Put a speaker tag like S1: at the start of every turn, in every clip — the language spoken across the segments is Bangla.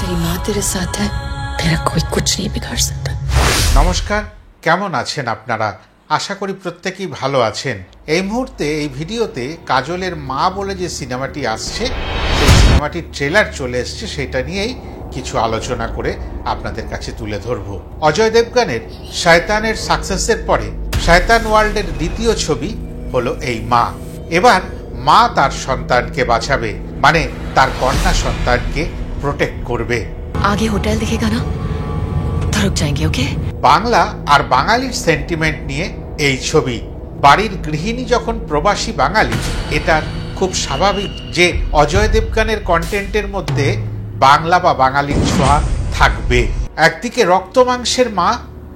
S1: तेरी माँ तेरे साथ है, तेरा कोई कुछ नहीं बिगाड़ सकता।
S2: নমস্কার, কেমন আছেন আপনারা? আশা করি প্রত্যেকেই ভালো আছেন। এই মুহূর্তে এই ভিডিওতে কাজলের মা বলে যে সিনেমাটি আসছে, সেই সিনেমাটির ট্রেলার চলে এসছে, সেটা নিয়েই কিছু আলোচনা করে আপনাদের কাছে তুলে ধরব। অজয় দেবগনের শয়তানের সাকসেসের পরে শয়তান ওয়ার্ল্ডের দ্বিতীয় ছবি হলো এই মা। এবার মা তার সন্তানকে বাঁচাবে, মানে তার কন্যা সন্তানকে প্রোটেক্ট করবে।
S1: आगे होटल दिखेगा ना, तो रुक जाएंगे, ओके?
S2: বাংলা আর বাঙালির সেন্টিমেন্ট নিয়ে এই ছবি। বাড়ির গৃহিণী যখন প্রবাসী বাঙালি, এটা খুব স্বাভাবিক যে অজয় দেবগনের কন্টেন্টের মধ্যে বাংলা বা বাঙালির ছোঁয়া থাকবে। একদিকে রক্ত মাংসের মা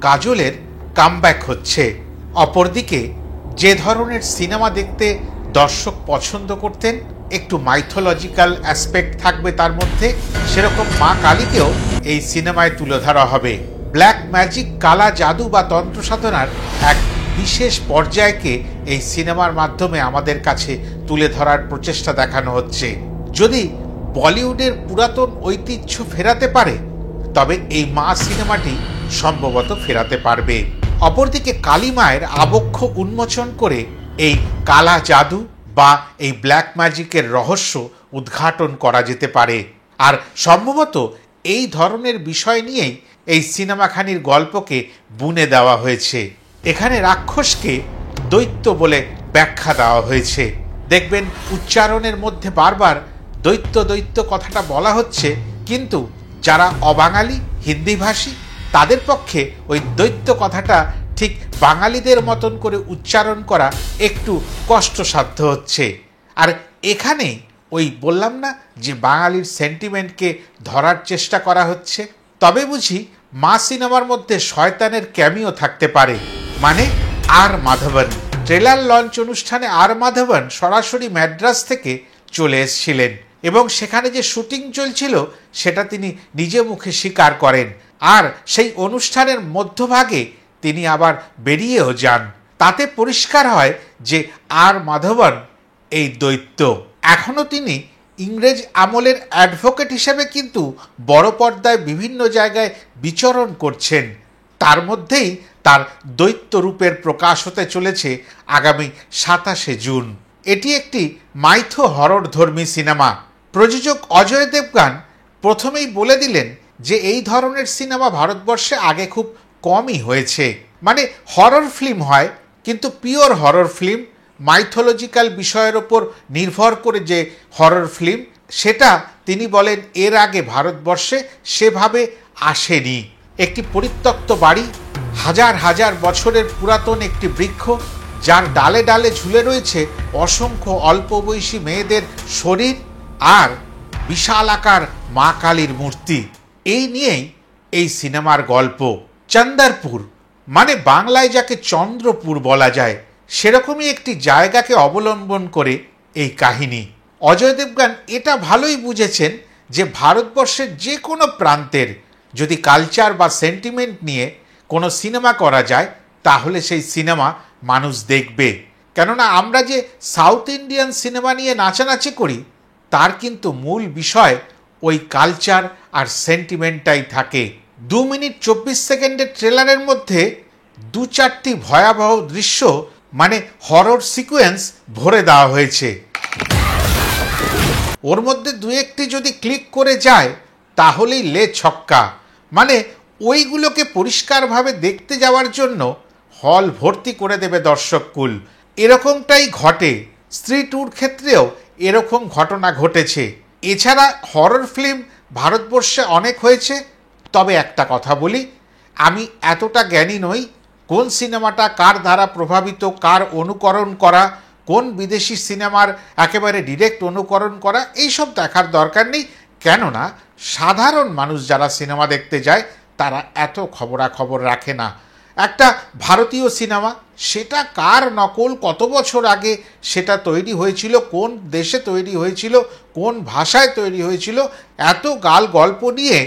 S2: কাজলের কামব্যাক হচ্ছে, অপরদিকে যে ধরনের সিনেমা দেখতে দর্শক পছন্দ করতেন, একটু মাইথোলজিক্যাল অ্যাসপেক্ট থাকবে তার মধ্যে, সেরকম মা কালীকেও এই সিনেমায় তুলে ধরা হবে। ব্ল্যাক ম্যাজিক, কালা জাদু বা তন্ত্র সাধনার এক বিশেষ পর্যায়কে এই সিনেমার মাধ্যমে আমাদের কাছে তুলে ধরার প্রচেষ্টা দেখানো হচ্ছে। যদি বলিউডের পুরাতন ঐতিহ্য ফেরাতে পারে, তবে এই মা সিনেমাটি সম্ভবত ফেরাতে পারবে। অপরদিকে কালী মায়ের আবক্ষ উন্মোচন করে এই কালা জাদু বা এই ব্ল্যাক ম্যাজিকের রহস্য উদ্ঘাটন করা যেতে পারে। আর সম্ভবত এই ধরনের বিষয় নিয়েই এই সিনেমাখানির গল্পকে বুনে দেওয়া হয়েছে। এখানে রাক্ষসকে দৈত্য বলে ব্যাখ্যা দেওয়া হয়েছে। দেখবেন উচ্চারণের মধ্যে বারবার দৈত্য দৈত্য কথাটা বলা হচ্ছে, কিন্তু যারা অবাঙালি হিন্দিভাষী তাদের পক্ষে ওই দৈত্য কথাটা ঠিক বাঙালিদের মতন করে উচ্চারণ করা একটু কষ্টসাধ্য হচ্ছে। আর এখানে ওই বললাম না যে বাঙালির সেন্টিমেন্টকে ধরার চেষ্টা করা হচ্ছে। তবে বুঝি মা সিনেমার মধ্যে শয়তানের ক্যামিও থাকতে পারে, মানে আর মাধবন। ট্রেলার লঞ্চ অনুষ্ঠানে আর মাধবন সরাসরি ম্যাড্রাস থেকে চলে এসেছিলেন এবং সেখানে যে শুটিং চলছিল সেটা তিনি নিজে মুখে স্বীকার করেন। আর সেই অনুষ্ঠানের মধ্যভাগে তিনি আবার বেরিয়েও যান। তাতে পরিষ্কার হয় যে আর মাধবন এই দৈত্য। এখনও তিনি ইংরেজ আমলের অ্যাডভোকেট হিসেবে কিন্তু বড় পর্দায় বিভিন্ন জায়গায় বিচরণ করছেন। তার মধ্যেই তার দৈত্য রূপের প্রকাশ হতে চলেছে আগামী 27শে জুন। এটি একটি মাইথো হরর ধর্মী সিনেমা। প্রযোজক অজয় দেবগন প্রথমেই বলে দিলেন যে এই ধরনের সিনেমা ভারতবর্ষে আগে খুব কমই হয়েছে। মানে হরর ফিল্ম হয়, কিন্তু পিওর হরর ফিল্ম, মাইথোলজিক্যাল বিষয়ের ওপর নির্ভর করে যে হরর ফিল্ম, সেটা তিনি বলেন এর আগে ভারতবর্ষে সেভাবে আসেনি। একটি পরিত্যক্ত বাড়ি, হাজার হাজার বছরের পুরাতন একটি বৃক্ষ, যার ডালে ডালে ঝুলে রয়েছে অসংখ্য অল্প বয়সী মেয়েদের শরীর আর বিশাল আকার মা কালীর মূর্তি। এই নিয়েই এই সিনেমার গল্প। চন্দরপুর, মানে বাংলায় যাকে চন্দ্রপুর বলা যায়, সেরকমই একটি জায়গাকে অবলম্বন করে এই কাহিনী। অজয় দেবগন এটা ভালোই বুঝেছেন যে ভারতবর্ষের যে কোনো প্রান্তের যদি কালচার বা সেন্টিমেন্ট নিয়ে কোনো সিনেমা করা যায়, তাহলে সেই সিনেমা মানুষ দেখবে। কেননা আমরা যে সাউথ ইন্ডিয়ান সিনেমা নিয়ে নাচানাচি করি, তার কিন্তু মূল বিষয় ওই কালচার আর সেন্টিমেন্টটাই থাকে। 2 মিনিট 24 সেকেন্ডের ট্রেলারের মধ্যে 2-4টি ভয়াবহ দৃশ্য, মানে হরর সিকোয়েন্স ভরে দেওয়া হয়েছে। ওর মধ্যে 2-1টি যদি ক্লিক করে যায় তাহলেই লে ছক্কা। মানে ওইগুলোকে পরিষ্কারভাবে দেখতে যাওয়ার জন্য হল ভর্তি করে দেবে দর্শককুল। এরকমটাই ঘটে। স্ত্রী টুর ক্ষেত্রেও এরকম ঘটনা ঘটেছে। এছাড়া হরর ফিল্ম ভারতবর্ষে অনেক হয়েছে। তবে একটা কথা বলি, আমি এতটা জ্ঞানী নই কোন সিনেমাটা কার দ্বারা প্রভাবিত, কার অনুকরণ করা, কোন বিদেশি সিনেমার একেবারে ডিরেক্ট অনুকরণ করা, এইসব দেখার দরকার নেই। কেননা সাধারণ মানুষ যারা সিনেমা দেখতে যায় তারা এত খবরাখবর রাখে না। একটা ভারতীয় সিনেমা, সেটা কার নকল, কত বছর আগে সেটা তৈরি হয়েছিল, কোন দেশে তৈরি হয়েছিল, কোন ভাষায় তৈরি হয়েছিল, এত গাল গল্প নিয়ে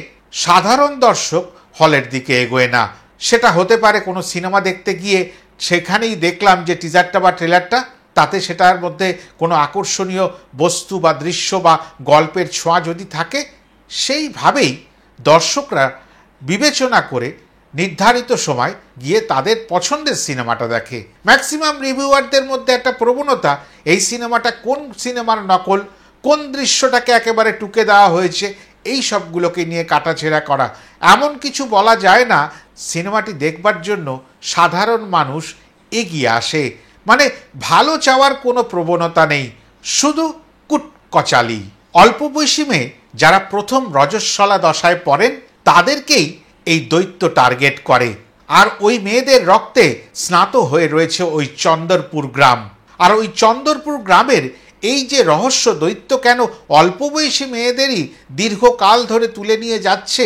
S2: সাধারণ দর্শক হলের দিকে এগোয় না। সেটা হতে পারে কোনো সিনেমা দেখতে গিয়ে সেখানেই দেখলাম যে টিজারটা বা ট্রেলারটা, তাতে সেটার মধ্যে কোনো আকর্ষণীয় বস্তু বা দৃশ্য বা গল্পের ছোঁয়া যদি থাকে, সেইভাবেই দর্শকরা বিবেচনা করে নির্ধারিত সময় গিয়ে তাদের পছন্দের সিনেমাটা দেখে। ম্যাক্সিমাম রিভিউয়ারদের মধ্যে একটা প্রবণতা, এই সিনেমাটা কোন সিনেমার নকল, কোন দৃশ্যটাকে একেবারে টুকে দেওয়া হয়েছে, এই সবগুলোকে নিয়ে কাটাছেঁড়া করা। এমন কিছু বলা যায় না, সিনেমাটি দেখবার জন্য সাধারণ মানুষ এগিয়ে আসে। মানে ভালো চাওয়ার কোনো প্রবণতা নেই, শুধু কুটকচালি। অল্প বয়সী মেয়ে যারা প্রথম রজস্বলা দশায় পড়েন তাদেরকেই এই দৈত্য টার্গেট করে। আর ওই মেয়েদের রক্তে স্নাত হয়ে রয়েছে ওই চন্দরপুর গ্রাম। আর ওই চন্দরপুর গ্রামের এই যে রহস্য, দৈত্য কেন অল্প বয়সী মেয়েদেরই দীর্ঘকাল ধরে তুলে নিয়ে যাচ্ছে,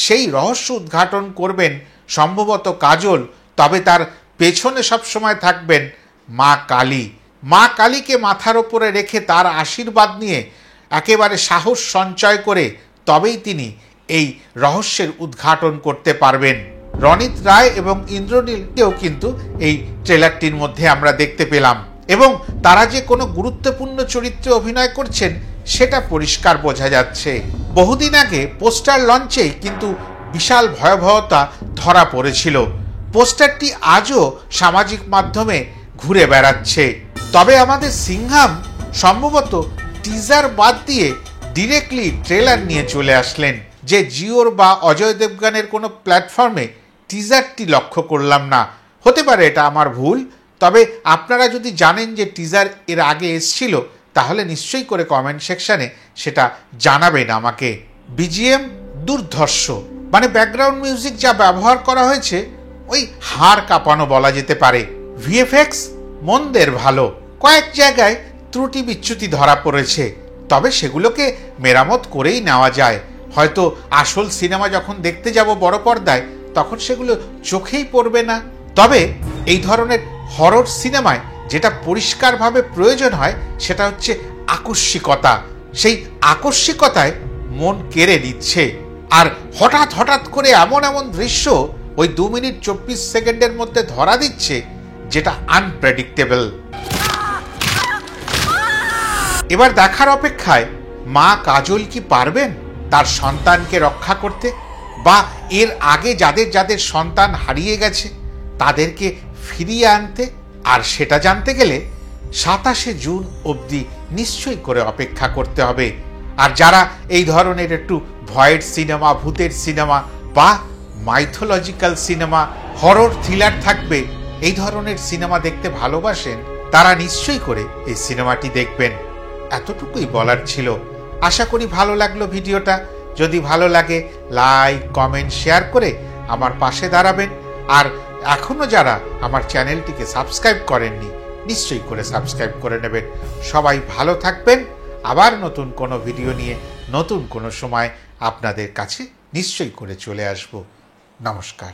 S2: সেই রহস্য উদ্ঘাটন করবেন সম্ভবত কাজল। তবে তার পেছনে সবসময় থাকবেন মা কালী। মা কালীকে মাথার ওপরে রেখে তার আশীর্বাদ নিয়ে একেবারে সাহস সঞ্চয় করে তবেই তিনি এই রহস্যের উদ্ঘাটন করতে পারবেন। রণিত রায় এবং ইন্দ্রনীলকেও কিন্তু এই ট্রেলারটির মধ্যে আমরা দেখতে পেলাম, এবং তারা যে কোনো গুরুত্বপূর্ণ চরিত্রে অভিনয় করছেন সেটা পরিষ্কার বোঝা যাচ্ছে। বহুদিন আগে পোস্টার লঞ্চেই কিন্তু বিশাল ভয়াবহতা ধরা পড়েছিল। পোস্টারটি আজও সামাজিক মাধ্যমে ঘুরে বেড়াচ্ছে। তবে আমাদের সিংহাম সম্ভবত টিজার বাদ দিয়ে ডিরেক্টলি ট্রেলার নিয়ে চলে আসলেন, যে জিওর বা অজয় দেবগানের কোনো প্ল্যাটফর্মে টিজারটি লক্ষ্য করলাম না। হতে পারে এটা আমার ভুল, তবে আপনারা যদি জানেন যে টিজার এর আগে এসছিল তাহলে নিশ্চয়ই করে কমেন্ট সেকশানে সেটা জানাবেন আমাকে। বিজিএম দুর্ধর্ষ, মানে ব্যাকগ্রাউন্ড মিউজিক যা ব্যবহার করা হয়েছে ওই হাড় কাঁপানো বলা যেতে পারে। ভিএফএক্স মন্দের ভালো, কয়েক জায়গায় ত্রুটি বিচ্যুতি ধরা পড়েছে, তবে সেগুলোকে মেরামত করেই নেওয়া যায়। হয়তো আসল সিনেমা যখন দেখতে যাব বড় পর্দায় তখন সেগুলো চোখেই পড়বে না। তবে এই ধরনের হরর সিনেমায় যেটা পরিষ্কারভাবে প্রয়োজন হয় সেটা হচ্ছে আকস্মিকতা। সেই আকস্মিকতায় মন কেড়ে নিচ্ছে। আর হঠাৎ হঠাৎ করে এমন এমন দৃশ্য ওই 2 মিনিট 24 সেকেন্ডের মধ্যে ধরা দিচ্ছে যেটা আনপ্রেডিক্টেবল। এবার দেখার অপেক্ষায় মা কাজল কি পারবেন তার সন্তানকে রক্ষা করতে, বা এর আগে যাদের যাদের সন্তান হারিয়ে গেছে তাদেরকে ফিরিয়ে আনতে। আর সেটা জানতে গেলে 27শে জুন অবধি নিশ্চয়ই করে অপেক্ষা করতে হবে। আর যারা এই ধরনের একটু ভয়ের সিনেমা, ভূতের সিনেমা বা মাইথোলজিক্যাল সিনেমা, হরর থ্রিলার থাকবে, এই ধরনের সিনেমা দেখতে ভালোবাসেন, তারা নিশ্চয়ই করে এই সিনেমাটি দেখবেন। এতটুকুই বলার ছিল। আশা করি ভালো লাগলো ভিডিওটা। যদি ভালো লাগে লাইক, কমেন্ট, শেয়ার করে আমার পাশে দাঁড়াবেন। আর এখনো যারা আমার চ্যানেলটিকে সাবস্ক্রাইব করেননি নিশ্চয়ই করে সাবস্ক্রাইব করে নেবেন। সবাই ভালো থাকবেন। আবার নতুন কোনো ভিডিও নিয়ে নতুন কোনো সময় আপনাদের কাছে নিশ্চয়ই করে চলে আসব। নমস্কার।